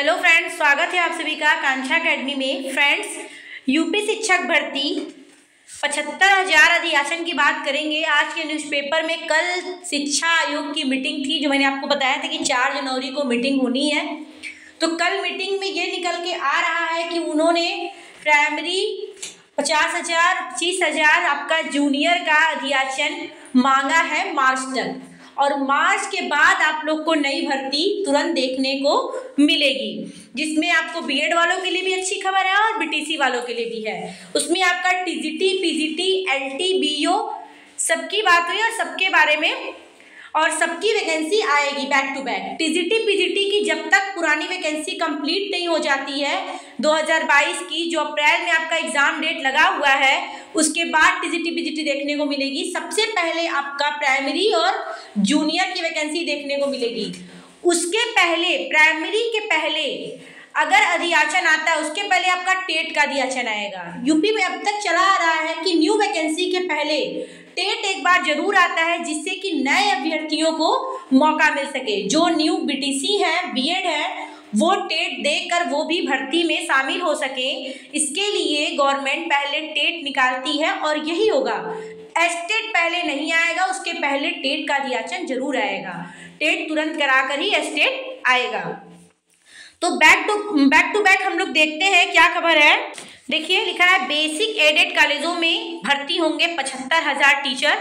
Hello friends, स्वागत है आप सभी का आकांक्षा अकेडमी में। फ्रेंड्स, यूपी शिक्षक भर्ती 75,000 अधियाचन की बात करेंगे। आज के न्यूज़पेपर में कल शिक्षा आयोग की मीटिंग थी, जो मैंने आपको बताया था कि 4 जनवरी को मीटिंग होनी है। तो कल मीटिंग में ये निकल के आ रहा है कि उन्होंने प्राइमरी 50,000, 25,000 आपका जूनियर का अधियाचन मांगा है मार्च तक, और मार्च के बाद आप लोग को नई भर्ती तुरंत देखने को मिलेगी, जिसमें आपको बीएड वालों के लिए भी अच्छी खबर है और बीटीसी वालों के लिए भी है। उसमें आपका टीजीटी, पीजीटी, एलटी, बीओ सबकी बात हुई और सबके बारे में, और सबकी वैकेंसी आएगी back to back. TGT, PGT की जब तक पुरानी वैकेंसी कंप्लीट नहीं हो जाती है 2022 की, जो अप्रैल में आपका एग्जाम डेट लगा हुआ है, उसके बाद टीजीटी, पीजीटी देखने को मिलेगी। सबसे पहले आपका प्राइमरी और जूनियर की वैकेंसी देखने को मिलेगी। उसके पहले, प्राइमरी के पहले अगर अधियाचन आता है, उसके पहले आपका टेट का अधियाचन आएगा। यूपी में अब तक चला आ रहा है कि न्यू वैकेंसी के पहले टेट एक बार जरूर आता है, जिससे कि नए अभ्यर्थियों को मौका मिल सके। जो न्यू बीटीसी है, बीएड है, वो टेट देकर वो भी भर्ती में शामिल हो सके। इसके लिए गवर्नमेंट पहले टेट निकालती है, और यही होगा। एस्टेट पहले नहीं आएगा, उसके पहले टेट का अधियाचन जरूर आएगा। टेट तुरंत कराकर ही एस्टेट आएगा। तो बैक टू बैक हम लोग देखते हैं क्या खबर है। देखिए, लिखा है बेसिक एडेड कॉलेजों में भर्ती होंगे 75,000 टीचर।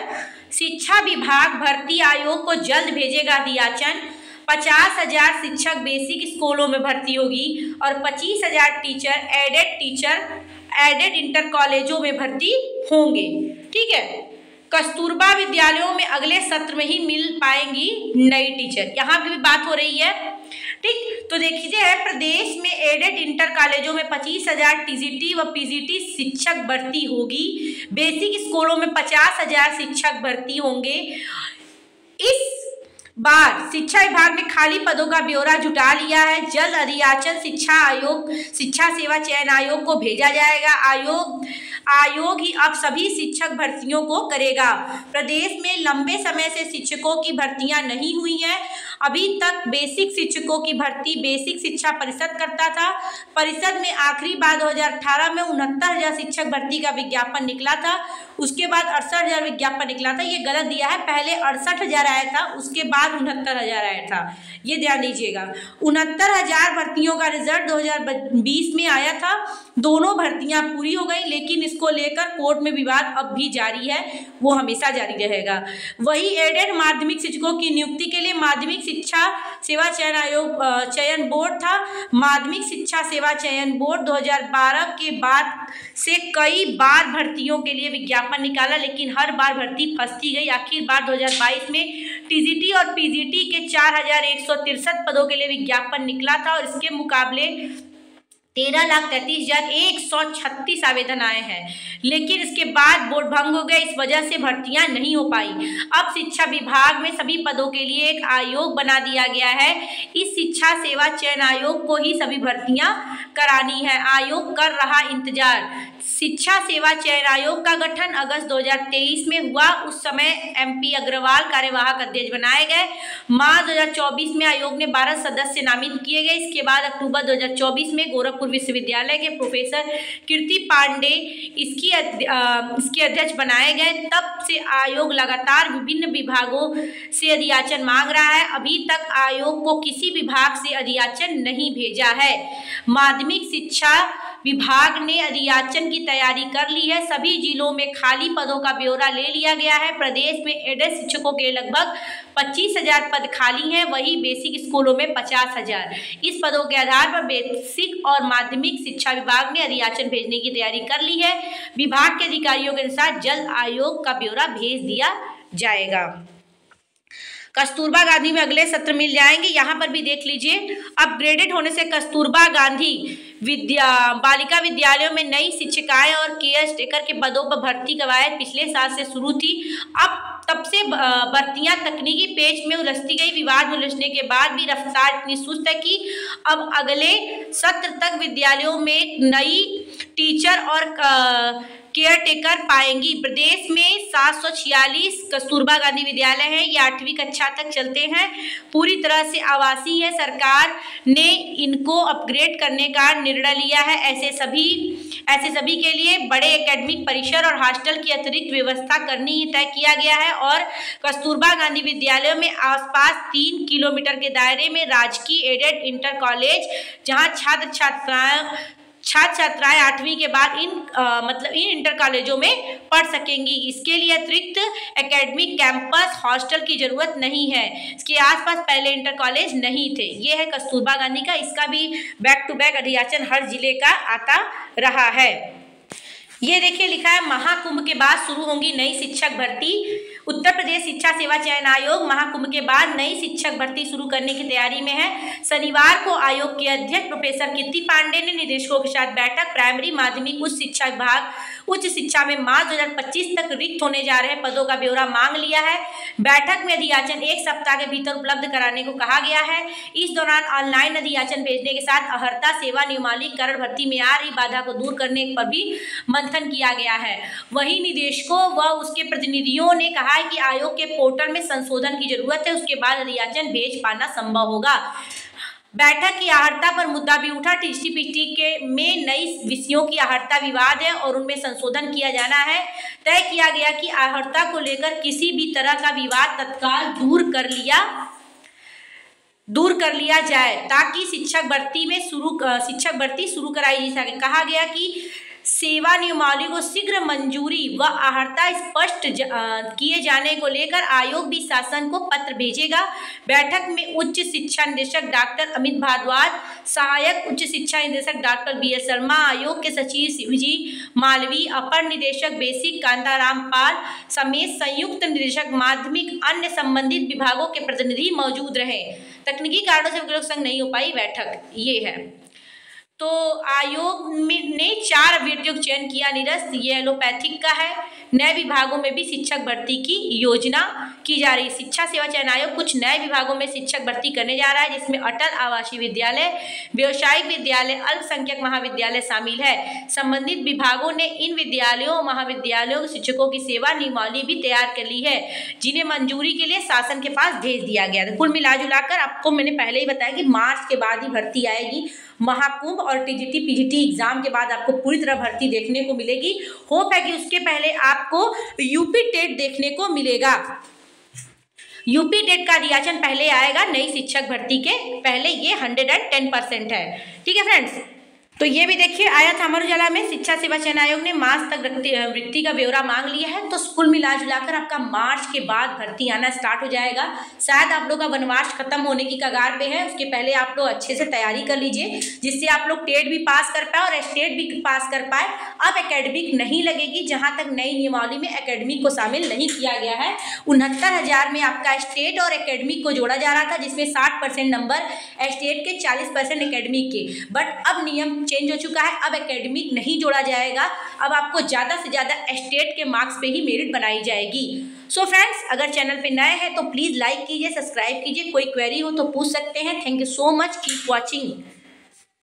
शिक्षा विभाग भर्ती आयोग को जल्द भेजेगा अधियाचन। 50,000 शिक्षक बेसिक स्कूलों में भर्ती होगी और 25,000 टीचर एडेड इंटर कॉलेजों में भर्ती होंगे। ठीक है, कस्तूरबा विद्यालयों में अगले सत्र में ही मिल पाएंगी नई टीचर। यहाँ की भी बात हो रही है। ठीक, तो देखिए, प्रदेश में एडेड इंटर कॉलेजों में 25,000 टीजीटी व पीजीटी शिक्षक भर्ती होगी। बेसिक स्कूलों में 50,000 शिक्षक भर्ती होंगे। इस बार शिक्षा विभाग ने खाली पदों का ब्यौरा जुटा लिया है। जल्द अधियाचन शिक्षा सेवा चयन आयोग को भेजा जाएगा। आयोग ही अब सभी शिक्षक भर्तियों को करेगा। प्रदेश में लंबे समय से शिक्षकों की भर्तियां नहीं हुई हैं। अभी तक बेसिक शिक्षकों की भर्ती बेसिक शिक्षा परिषद करता था। परिषद में आखिरी बार 2018 में 69,000 शिक्षक भर्ती का विज्ञापन निकला था। उसके बाद 68,000 विज्ञापन निकला था। ये गलत दिया है, पहले 68,000 आया था, उसके बाद 69,000 आया था। ये ध्यान दीजिएगा। 69,000 भर्तियों का रिजल्ट 2020 में आया था। दोनों भर्तियां पूरी हो गई, लेकिन इसको लेकर कोर्ट में विवाद अब भी जारी है, वो हमेशा जारी रहेगा। वही एडेड माध्यमिक शिक्षकों की नियुक्ति के लिए माध्यमिक शिक्षा सेवा चयन बोर्ड था। माध्यमिक शिक्षा सेवा चयन बोर्ड 2012 के बाद से कई बार भर्तियों के लिए विज्ञापन निकाला, लेकिन हर बार भर्ती फंसती गई। आखिर बार 2022 में टीजीटी और पीजीटी के 4,163 पदों के लिए विज्ञापन निकला था, और इसके मुकाबले 13,33,136 आवेदन आए हैं, लेकिन इसके बाद बोर्ड भंग हो गया। इस वजह से भर्तियां नहीं हो पाई। अब शिक्षा विभाग में सभी पदों के लिए एक आयोग बना दिया गया है। इस शिक्षा सेवा चयन आयोग को ही सभी भर्तियां करानी है। आयोग कर रहा इंतजार। शिक्षा सेवा चयन आयोग का गठन अगस्त 2023 में हुआ। उस समय MP अग्रवाल कार्यवाहक अध्यक्ष बनाए गए। मार्च 2024 में आयोग ने 12 सदस्य नामित किए गए। इसके बाद अक्टूबर 2024 में गोरखपुर विश्वविद्यालय के प्रोफेसर कीर्ति पांडे इसके अध्यक्ष बनाए गए। तब से आयोग लगातार विभिन्न विभागों से अधियाचन मांग रहा है। अभी तक आयोग को किसी विभाग से अधियाचन नहीं भेजा है। माध्यमिक शिक्षा विभाग ने अधियाचन की तैयारी कर ली है। सभी जिलों में खाली पदों का ब्यौरा ले लिया गया है। प्रदेश में एडेड शिक्षकों के लगभग 25,000 पद खाली हैं, वही बेसिक स्कूलों में 50,000। इस पदों के आधार पर बेसिक और माध्यमिक शिक्षा विभाग ने अधियाचन भेजने की तैयारी कर ली है। विभाग के अधिकारियों के अनुसार जल्द आयोग का ब्यौरा भेज दिया जाएगा। कस्तूरबा गांधी में अगले सत्र मिल जाएंगे। यहाँ पर भी देख लीजिए, अपग्रेडेड होने से कस्तूरबा गांधी बालिका विद्यालयों में नई शिक्षिकाएं और केयर टेकर के पदों पर भर्ती कवायद पिछले साल से शुरू थी। अब तब से भर्तियां तकनीकी पेच में उलझती गई। विवाद में उलझने के बाद भी रफ्तार इतनी सुस्त है कि अब अगले सत्र तक विद्यालयों में नई टीचर और केयर टेकर पाएंगी। प्रदेश में 746 कस्तूरबा गांधी विद्यालय हैं, ये 8वीं कक्षा तक चलते हैं, पूरी तरह से आवासीय है। सरकार ने इनको अपग्रेड करने का निर्णय लिया है। ऐसे सभी के लिए बड़े एकेडमिक परिसर और हॉस्टल की अतिरिक्त व्यवस्था करनी ही तय किया गया है। और कस्तूरबा गांधी विद्यालयों में आसपास 3 किलोमीटर के दायरे में राजकीय एडेड इंटर कॉलेज, जहां छात्र छात्राएं 8वीं के बाद इन इंटर कॉलेजों में पढ़ सकेंगी। इसके लिए अतिरिक्त एकेडमिक कैंपस हॉस्टल की जरूरत नहीं है। इसके आसपास पहले इंटर कॉलेज नहीं थे। ये है कस्तूरबा गांधी का, इसका भी बैक टू बैक अधियाचन हर जिले का आता रहा है। ये देखिए लिखा है महाकुंभ के बाद शुरू होंगी नई शिक्षक भर्ती। उत्तर प्रदेश शिक्षा सेवा चयन आयोग महाकुंभ के बाद नई शिक्षक भर्ती शुरू करने की तैयारी में है। शनिवार को आयोग के अध्यक्ष प्रोफेसर कीर्ति पांडे ने निदेशकों के साथ बैठक प्राइमरी माध्यमिक उच्च शिक्षा विभाग उच्च शिक्षा में मार्च 2025 तक रिक्त होने जा रहे पदों का ब्यौरा मांग लिया है। बैठक में अधियाचन 1 सप्ताह के भीतर उपलब्ध कराने को कहा गया है। इस दौरान ऑनलाइन अधियाचन भेजने के साथ अहर्ता सेवा नियमावलीकरण भर्ती में आ रही बाधा को दूर करने पर भी मंथन किया गया है। वहीं निदेशकों व उसके प्रतिनिधियों ने कहा है कि आयोग के पोर्टल में संशोधन की जरूरत है, उसके बाद अधियाचन भेज पाना संभव होगा। बैठक की अहर्ता पर मुद्दा भी उठा। टीजीटी में नई विषयों की अहर्ता विवाद है और उनमें संशोधन किया जाना है। तय किया गया कि अहर्ता को लेकर किसी भी तरह का विवाद तत्काल दूर कर लिया जाए ताकि शिक्षक भर्ती शुरू कराई जा सके। कहा गया कि सेवा नियमावली को शीघ्र मंजूरी व अहर्ता स्पष्ट किए जाने को लेकर आयोग भी शासन को पत्र भेजेगा। बैठक में उच्च शिक्षा निदेशक डॉक्टर अमित भारद्वाज, सहायक उच्च शिक्षा निदेशक डॉक्टर BS शर्मा, आयोग के सचिव शिवजी मालवी, अपर निदेशक बेसिक कांताराम पाल समेत संयुक्त निदेशक माध्यमिक अन्य संबंधित विभागों के प्रतिनिधि मौजूद रहे। तकनीकी कारणों से वकीलों संग नहीं हो पाई बैठक। ये है तो आयोग ने 4 अभ्यर्थियों का चयन किया निरस्त। ये एलोपैथिक का है। नए विभागों में भी शिक्षक भर्ती की योजना की जा रही है। शिक्षा सेवा चयन आयोग कुछ नए विभागों में शिक्षक भर्ती करने जा रहा है, जिसमें अटल आवासीय विद्यालय, व्यावसायिक विद्यालय, अल्पसंख्यक महाविद्यालय शामिल है। संबंधित विभागों ने इन विद्यालयों महाविद्यालयों के शिक्षकों की सेवा नियमावली भी तैयार कर ली है, जिन्हें मंजूरी के लिए शासन के पास भेज दिया गया। तो कुल मिलाजुलाकर आपको मैंने पहले ही बताया कि मार्च के बाद ही भर्ती आएगी। महाकुंभ और टीजीटी पीजीटी एग्जाम के बाद आपको पूरी तरह भर्ती देखने को मिलेगी। होप है कि उसके पहले आपको यूपी टेट देखने को मिलेगा। यूपी टेट का अधियाचन पहले आएगा नई शिक्षक भर्ती के पहले। ये 110% है। ठीक है फ्रेंड्स, तो ये भी देखिए आया था अमर उजाला में। शिक्षा सेवा चयन आयोग ने मार्च तक वृत्ति का ब्यौरा मांग लिया है। तो कुल मिलाजुलाकर आपका मार्च के बाद भर्ती आना स्टार्ट हो जाएगा। शायद आप लोग का वनवास खत्म होने की कगार पे है। उसके पहले आप लोग अच्छे से तैयारी कर लीजिए, जिससे आप लोग टेट भी पास कर पाए और स्टेट भी पास कर पाए। अब एकेडमिक नहीं लगेगी, जहां तक नई नियमावली में एकेडमिक को शामिल नहीं किया गया है। 69,000 में आपका स्टेट और एकेडमिक को जोड़ा जा रहा था, जिसमें 60% नंबर स्टेट के, 40% एकेडमिक के। बट अब नियम चेंज हो चुका है। अब एकेडमिक नहीं जोड़ा जाएगा। अब आपको ज़्यादा से ज़्यादा स्टेट के मार्क्स पे ही मेरिट बनाई जाएगी। सो फ्रेंड्स, अगर चैनल पे नए हैं तो प्लीज़ लाइक कीजिए, सब्सक्राइब कीजिए। कोई क्वेरी हो तो पूछ सकते हैं। Thank you so much, keep watching.